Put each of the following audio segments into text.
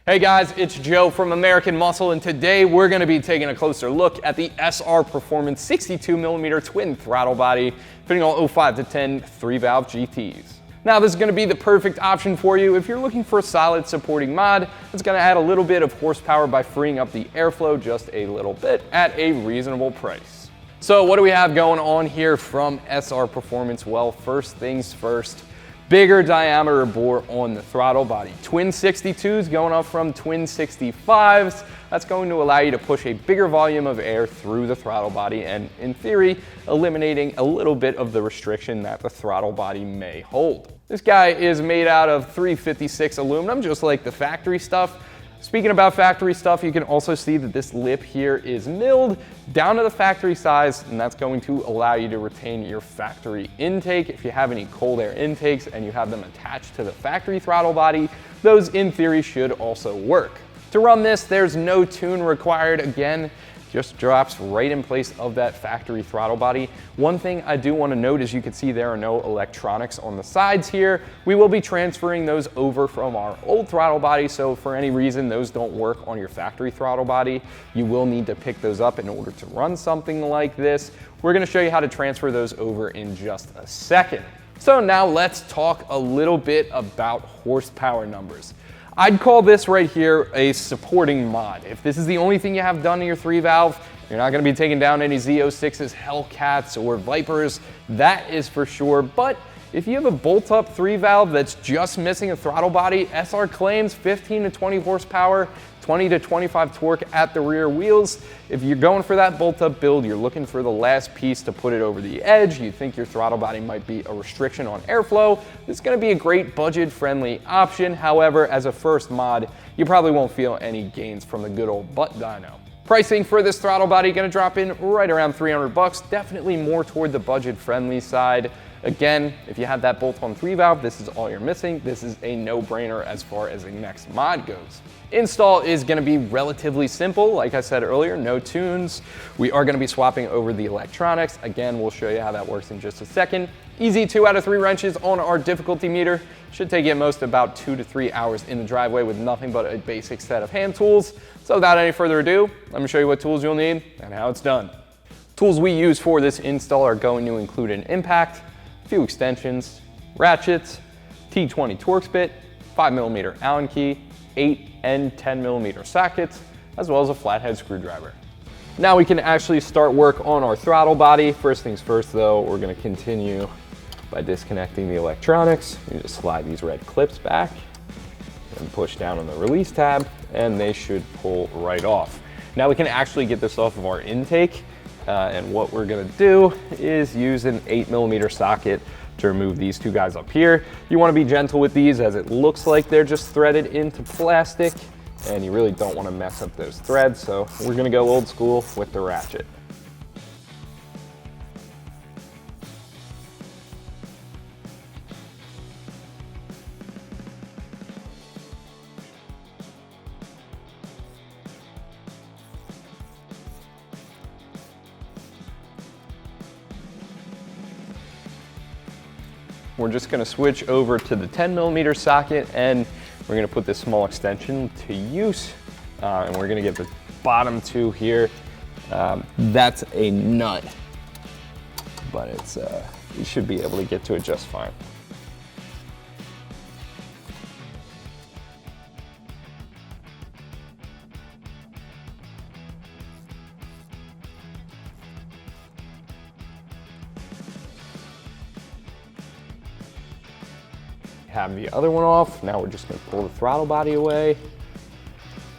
Hey guys, it's Joe from American Muscle, and today we're going to be taking a closer look at the SR Performance 62mm twin throttle body fitting all 05 to 10 3-valve GTs. Now this is going to be the perfect option for you if you're looking for a solid supporting mod that's going to add a little bit of horsepower by freeing up the airflow just a little bit at a reasonable price. So what do we have going on here from SR Performance? Well, first things first. Bigger diameter bore on the throttle body. Twin 62s going up from twin 65s. That's going to allow you to push a bigger volume of air through the throttle body and, in theory, eliminating a little bit of the restriction that the throttle body may hold. This guy is made out of 356 aluminum, just like the factory stuff. Speaking about factory stuff, you can also see that this lip here is milled down to the factory size, and that's going to allow you to retain your factory intake. If you have any cold air intakes and you have them attached to the factory throttle body, those in theory should also work. To run this, there's no tune required. Again, just drops right in place of that factory throttle body. One thing I do want to note is you can see there are no electronics on the sides here. We will be transferring those over from our old throttle body, so for any reason those don't work on your factory throttle body, you will need to pick those up in order to run something like this. We're going to show you how to transfer those over in just a second. So now let's talk a little bit about horsepower numbers. I'd call this right here a supporting mod. If this is the only thing you have done in your 3-valve, you're not going to be taking down any Z06s, Hellcats, or Vipers, that is for sure. But if you have a bolt-up 3-valve that's just missing a throttle body, SR claims 15 to 20 horsepower, 20 to 25 torque at the rear wheels. If you're going for that bolt-up build, you're looking for the last piece to put it over the edge, you think your throttle body might be a restriction on airflow, this is going to be a great budget-friendly option. However, as a first mod, you probably won't feel any gains from the good old butt dyno. Pricing for this throttle body going to drop in right around 300 bucks, definitely more toward the budget-friendly side. Again, if you have that bolt-on 3-valve, this is all you're missing. This is a no-brainer as far as the next mod goes. Install is going to be relatively simple. Like I said earlier, no tunes. We are going to be swapping over the electronics. Again, we'll show you how that works in just a second. Easy 2 out of 3 wrenches on our difficulty meter. Should take you at most about 2 to 3 hours in the driveway with nothing but a basic set of hand tools. So without any further ado, let me show you what tools you'll need and how it's done. Tools we use for this install are going to include an impact, a few extensions, ratchets, T20 Torx bit, 5mm Allen key, 8 and 10mm sockets, as well as a flathead screwdriver. Now we can actually start work on our throttle body. First things first though, we're going to continue by disconnecting the electronics. You just slide these red clips back and push down on the release tab, and they should pull right off. Now we can actually get this off of our intake, and what we're going to do is use an 8mm socket to remove these two guys up here. You want to be gentle with these as it looks like they're just threaded into plastic, and you really don't want to mess up those threads, so we're going to go old school with the ratchet. We're just going to switch over to the 10mm socket, and we're going to put this small extension to use, and we're going to get the bottom two here. That's a nut, but it's you should be able to get to it just fine. Have the other one off. Now we're just going to pull the throttle body away,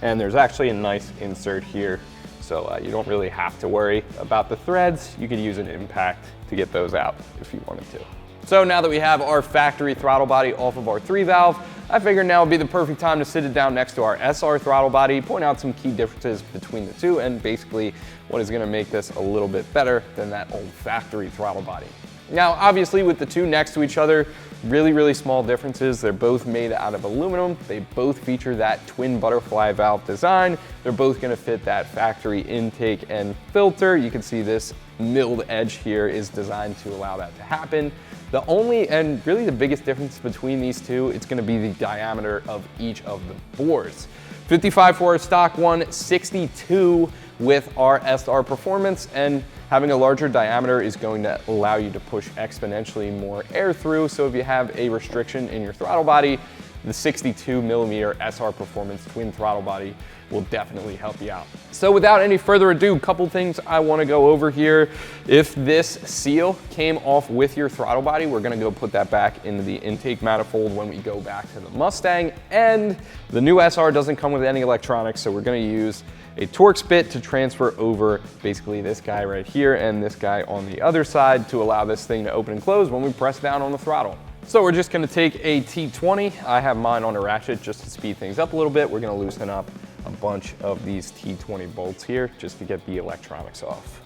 and there's actually a nice insert here, so you don't really have to worry about the threads. You could use an impact to get those out if you wanted to. So now that we have our factory throttle body off of our 3-valve, I figured now would be the perfect time to sit it down next to our SR throttle body, point out some key differences between the two, and basically what is going to make this a little bit better than that old factory throttle body. Now, obviously, with the two next to each other, really small differences. They're both made out of aluminum. They both feature that twin butterfly valve design. They're both going to fit that factory intake and filter. You can see this milled edge here is designed to allow that to happen. The only and really the biggest difference between these two, it's going to be the diameter of each of the bores. 55 for our stock one, 62 with our SR Performance, and having a larger diameter is going to allow you to push exponentially more air through. So if you have a restriction in your throttle body, the 62 millimeter SR Performance twin throttle body will definitely help you out. So without any further ado, a couple things I want to go over here. If this seal came off with your throttle body, we're going to go put that back into the intake manifold when we go back to the Mustang. And the new SR doesn't come with any electronics, so we're going to use a Torx bit to transfer over basically this guy right here and this guy on the other side to allow this thing to open and close when we press down on the throttle. So we're just gonna take a T20. I have mine on a ratchet just to speed things up a little bit. We're gonna loosen up a bunch of these T20 bolts here just to get the electronics off.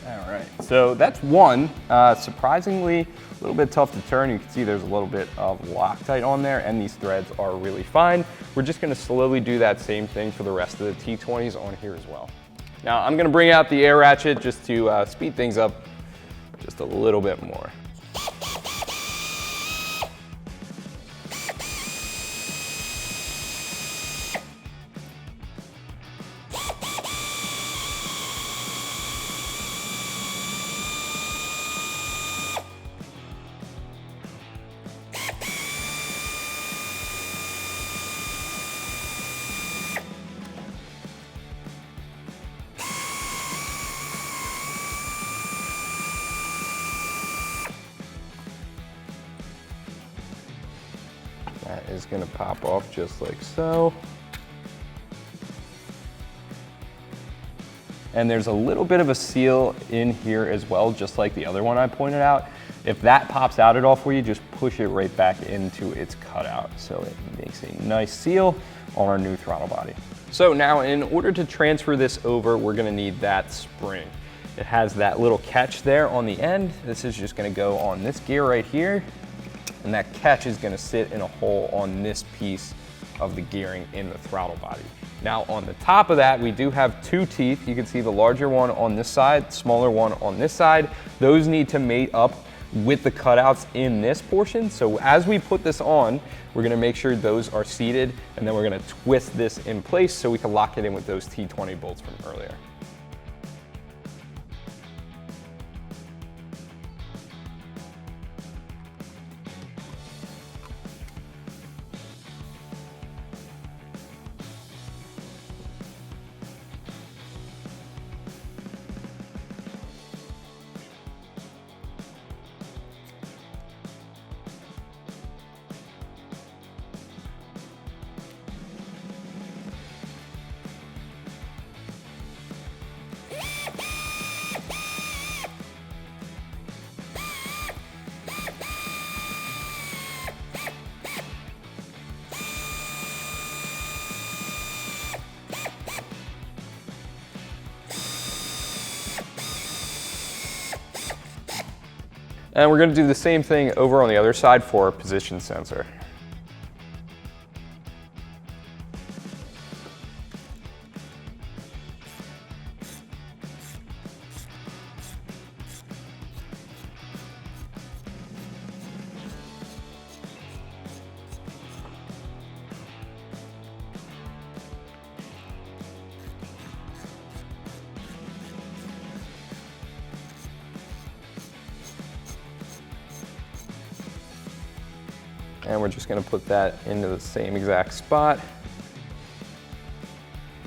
All right, so that's one. Surprisingly, a little bit tough to turn. You can see there's a little bit of Loctite on there, and these threads are really fine. We're just gonna slowly do that same thing for the rest of the T20s on here as well. Now, I'm gonna bring out the air ratchet just to speed things up just a little bit more. That is going to pop off just like so. And there's a little bit of a seal in here as well, just like the other one I pointed out. If that pops out at all for you, just push it right back into its cutout. So it makes a nice seal on our new throttle body. So now in order to transfer this over, we're going to need that spring. It has that little catch there on the end. This is just going to go on this gear right here. And that catch is going to sit in a hole on this piece of the gearing in the throttle body. Now on the top of that, we do have two teeth. You can see the larger one on this side, smaller one on this side. Those need to mate up with the cutouts in this portion. So as we put this on, we're going to make sure those are seated, and then we're going to twist this in place so we can lock it in with those T20 bolts from earlier. And we're going to do the same thing over on the other side for our position sensor. And we're just going to put that into the same exact spot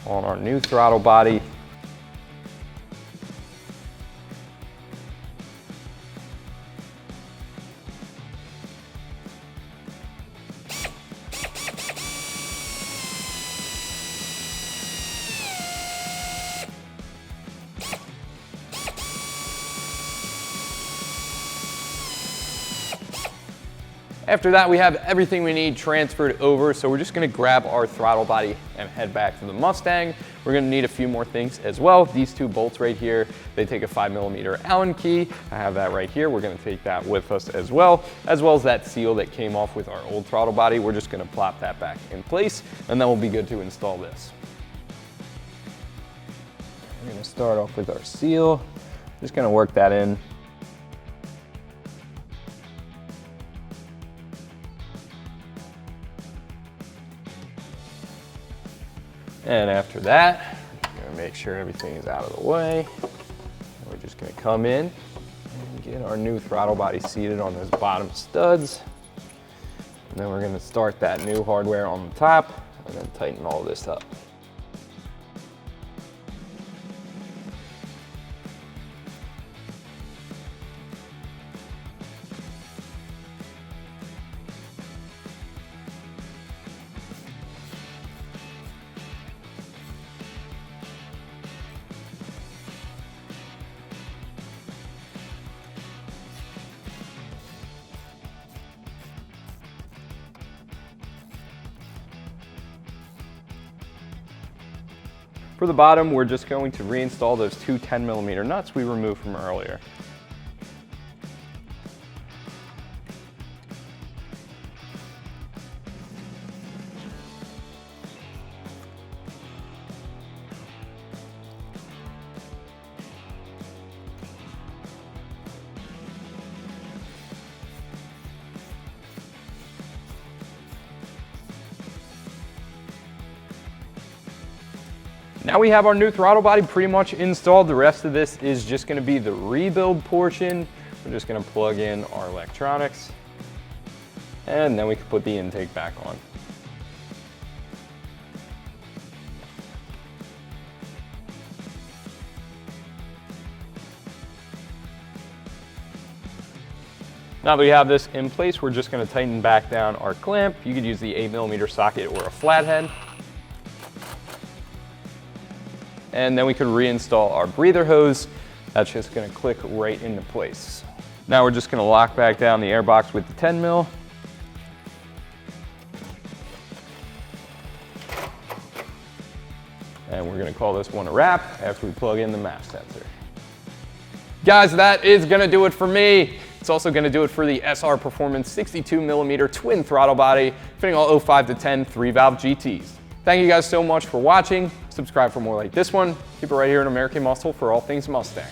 on our new throttle body. After that, we have everything we need transferred over, so we're just gonna grab our throttle body and head back to the Mustang. We're gonna need a few more things as well. These two bolts right here, they take a 5mm Allen key. I have that right here. We're gonna take that with us as well as that seal that came off with our old throttle body. We're just gonna plop that back in place, and then we'll be good to install this. We're gonna start off with our seal. Just gonna work that in. And after that, we're gonna make sure everything is out of the way. And we're just gonna come in and get our new throttle body seated on those bottom studs. And then we're gonna start that new hardware on the top and then tighten all this up. For the bottom, we're just going to reinstall those two 10mm nuts we removed from earlier. Now we have our new throttle body pretty much installed. The rest of this is just gonna be the rebuild portion. We're just gonna plug in our electronics, and then we can put the intake back on. Now that we have this in place, we're just gonna tighten back down our clamp. You could use the 8mm socket or a flathead. And then we could reinstall our breather hose. That's just gonna click right into place. Now we're just gonna lock back down the air box with the 10mm. And we're gonna call this one a wrap after we plug in the MAP sensor. Guys, that is gonna do it for me. It's also gonna do it for the SR Performance 62mm twin throttle body, fitting all 05 to 10 3-valve GTs. Thank you guys so much for watching. Subscribe for more like this one. Keep it right here at American Muscle for all things Mustang.